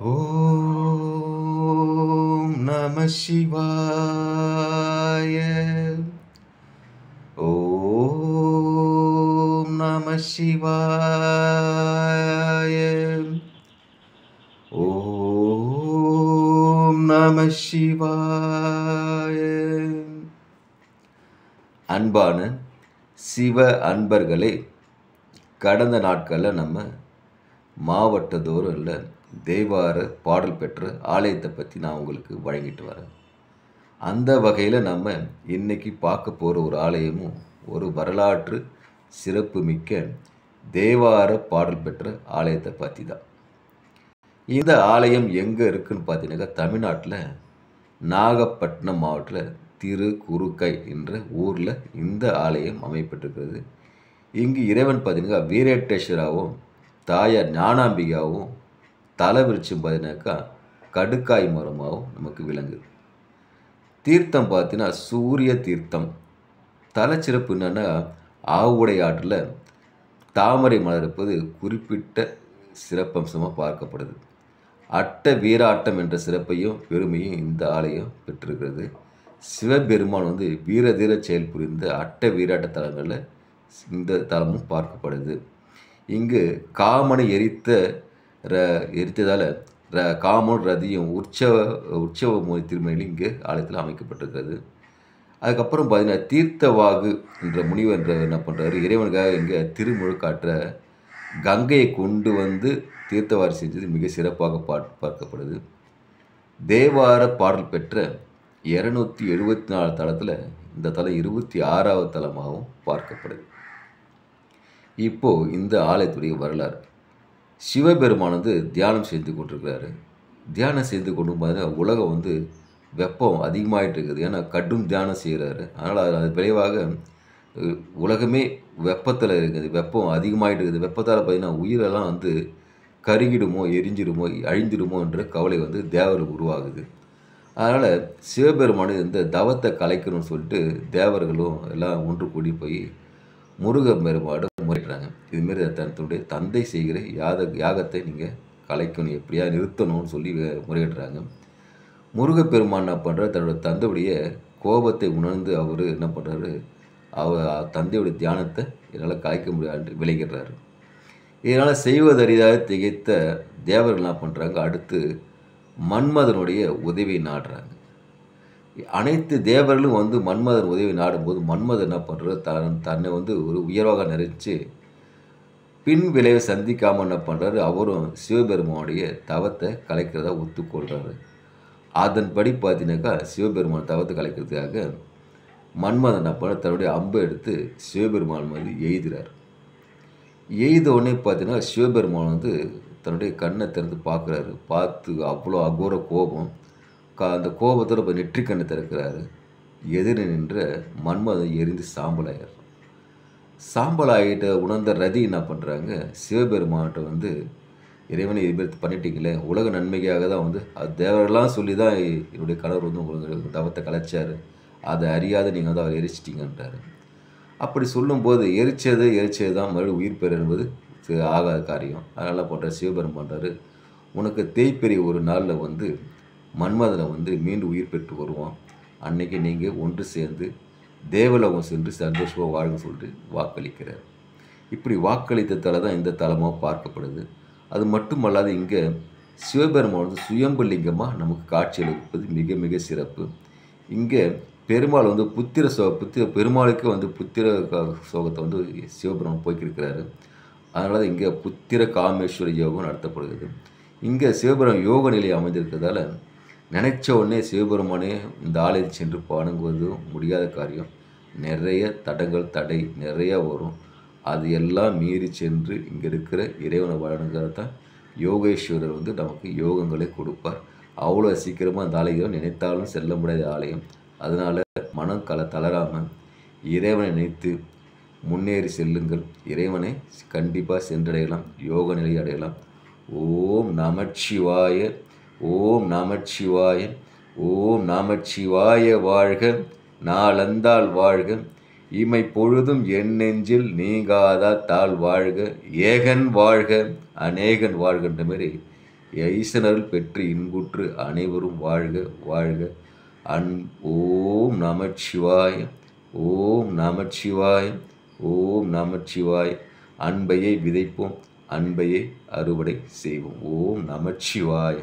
ஓம் நம சிவாய. ஓம் நம சிவாய. ஓம் நம சிவாய. அன்பான சிவ அன்பர்களே, கடந்த நாட்களில் நம்ம மாவட்டத்தோறும் இல்லை தேவார பாடல் பெற்ற ஆலயத்தை பற்றி நான் உங்களுக்கு வழங்கிட்டு வரேன். அந்த வகையில் நம்ம இன்னைக்கு பார்க்க போகிற ஒரு ஆலயமும் ஒரு வரலாற்று சிறப்பு மிக்க தேவார பாடல் பெற்ற ஆலயத்தை பற்றி தான். இந்த ஆலயம் எங்கே இருக்குன்னு பார்த்தீங்கன்னாக்கா தமிழ்நாட்டில் நாகப்பட்டினம் மாவட்டத்தில் திருக்குறுக்கை என்ற ஊரில் இந்த ஆலயம் அமைப்பட்டிருக்கிறது. இங்கு இறைவன் பார்த்தீங்கன்னா வீரேட்டேஸ்வராவும் தாயார் ஞானாம்பிகாவும் தலை விரிச்சும் பார்த்தீங்கன்னாக்கா கடுக்காய் மரமாகவும் நமக்கு விளங்குது. தீர்த்தம் பார்த்தீங்கன்னா சூரிய தீர்த்தம். தலைச்சிறப்பு என்னென்னா ஆவுடை ஆற்றில் தாமரை மலர் இருப்பது குறிப்பிட்ட சிறப்பம்சமாக பார்க்கப்படுது. அட்ட வீராட்டம் என்ற சிறப்பையும் பெருமையும் இந்த ஆலயம் பெற்றிருக்கிறது. சிவபெருமான் வீரதீர செயல் புரிந்த அட்ட வீராட்ட தலங்களில் இந்த தலமும் பார்க்கப்படுது. இங்கு காமனை எரித்ததால் காமன் ரதியும் உற்சவ திருமணியில் இங்கு ஆலயத்தில் அமைக்கப்பட்டிருக்கிறது. அதுக்கப்புறம் பார்த்தீங்கன்னா தீர்த்தவாகு என்ற முனிவர் என்ன பண்ணுறாரு, இறைவனுக்காக இங்கே திருமுழுக்காற்ற கங்கையை கொண்டு வந்து தீர்த்தவாரி செஞ்சது மிக சிறப்பாக பார்க்கப்படுது. தேவார பாடல் பெற்ற 274 தலத்தில் இந்த தலம் 26வது தலமாகவும் பார்க்கப்படுது. இப்போது இந்த ஆலயத்துடைய வரலாறு. சிவபெருமான் தியானம் செய்து கொண்டிருக்கிறாரு. தியானம் செய்து கொண்டு பார்த்தீங்கன்னா உலகம் வெப்பம் அதிகமாகிட்டு இருக்குது. ஏன்னா கடும் தியானம் செய்கிறாரு. அதனால் அது விளைவாக உலகமே வெப்பத்தில் இருக்குது. வெப்பம் அதிகமாகிட்டு இருக்குது. வெப்பத்தால் பார்த்தீங்கன்னா உயிரெல்லாம் கருகிடுமோ, எரிஞ்சிடுமோ, அழிஞ்சிடுமோ என்ற கவலை தேவருக்கு உருவாகுது. அதனால் சிவபெருமான் இந்த தவத்தை கலைக்கணும்னு சொல்லிட்டு தேவர்களும் எல்லாம் ஒன்று கூடி போய் முருக பெருமாடு முறையிடுறாங்க. இதுமாரி தன்னுடைய தந்தை செய்கிற யாகத்தை நீங்கள் கலைக்கணும், எப்படியா நிறுத்தணும்னு சொல்லி முறையிடுறாங்க. முருகப்பெருமான் என்ன பண்ணுறாரு, தன்னோட தந்தையுடைய கோபத்தை உணர்ந்து அவர் என்ன பண்ணுறாரு, தந்தையுடைய தியானத்தை என்னால் கலைக்க முடியாது விளைகிறாரு. இதனால் செய்வதறியாக திகைத்த தேவர்கள் என்ன பண்ணுறாங்க, அடுத்து மன்மதனுடைய உதவியை நாடுறாங்க. அனைத்து தேவர்களும் மன்மதன் உதவி நாடும்போது மன்மதன் என்ன பண்ணுறாரு, தன்னை ஒரு உயர்வாக நினைச்சு பின் விளைவை சந்திக்காமல் என்ன பண்ணுறாரு, அவரும் சிவபெருமானுடைய தவத்தை கலைக்கிறதா ஒத்துக்கொள்கிறாரு. அதன்படி பார்த்தீங்கன்னாக்கா சிவபெருமான் தவத்தை கலைக்கிறதுக்காக மன்மதன் என்ன பண்ண தன்னுடைய அம்பை எடுத்து சிவபெருமான் எய்துறார். எய்த உடனே பார்த்தீங்கன்னா சிவபெருமான் தன்னுடைய கண்ணை திறந்து பார்க்குறாரு. பார்த்து அவ்வளோ அகோர கோபம். அந்த கோபத்தோடு இப்போ நெற்றிக்கண்ணை திறக்கிறாரு. எதிர நின்ற மன்மதன் எரிந்து சாம்பலாயிடுறான். சாம்பலாகிட்ட உணர்ந்த ரதி என்ன பண்ணுறாங்க, சிவபெருமான்கிட்ட இறைவனை இது பண்ணிட்டீங்களே, உலக நன்மைக்காக தான் அது தேவரெல்லாம் சொல்லி தான் என்னுடைய கணவர் உங்களுக்கு தவத்தை கலைச்சார், அதை அறியாத நீங்கள் அவர் எரிச்சிட்டிங்கன்றாரு. அப்படி சொல்லும்போது எரிச்சது தான் மறுபடியும் உயிர் பெற என்பது ஆகாத காரியம். அதனால் போன்ற சிவபெருமான் பண்ணுறாரு, உனக்கு தேய்ப்பெரிய ஒரு நாளில் மன்மதனை மீண்டும் உயிர் பெற்று வருவான். அன்னைக்கு நீங்கள் ஒன்று சேர்ந்து தேவலோகம் சென்று சந்தோஷமாக வாழுங்க சொல்லிட்டு வாக்களிக்கிறார். இப்படி வாக்களித்ததால தான் இந்த தலமாக பார்க்கப்படுது. அது மட்டுமல்லாது இங்கே சிவபெருமான் சுயம்பு லிங்கமாக நமக்கு காட்சி அளிப்பது மிக மிக சிறப்பு. இங்கே பெருமாள் பெருமாளுக்கு புத்திர சோகத்தை சிவபெருமான் போய்க்கிருக்கிறாரு. அதனால தான் இங்கே புத்திர காமேஸ்வர யோகம் நடத்தப்படுகிறது. இங்கே சிவபெருமான் யோக நிலையை அமைந்திருக்கிறதால நினைச்ச உடனே சிவபெருமானே இந்த ஆலயத்தை சென்று வணங்குவது முடியாத காரியம். நிறைய தடை நிறையா வரும். அது எல்லாம் மீறி சென்று இங்கே இருக்கிற இறைவனை வணங்குறது தான் யோகேஸ்வரர் நமக்கு யோகங்களை கொடுப்பார். அவ்வளோ சீக்கிரமாக அந்த ஆலயம் நினைத்தாலும் செல்ல முடியாத ஆலயம். அதனால் மனம் தளராமல் இறைவனை நினைத்து முன்னேறி செல்லுங்கள். இறைவனை கண்டிப்பாக சென்றடையலாம், யோக நிலை அடையலாம். ஓம் நமச்சிவாய. ஓம் நமச்சிவாய. ஓம் நமச்சிவாய வாழ்க. நாளந்தாள் வாழ்க. இமை பொழுதும் என் நெஞ்சில் நீங்காத தாழ் வாழ்க. ஏகன் வாழ்க அநேகன் வாழ்கின்ற மாரி ஈசனருள் பெற்று இன்புற்று அனைவரும் வாழ்க வாழ்க. ஓம் நமச்சிவாய, ஓம் நமச்சிவாய, ஓம் நமச்சிவாய. அன்பையை விதைப்போம், அன்பையை அறுவடை செய்வோம். ஓம் நமச்சிவாய.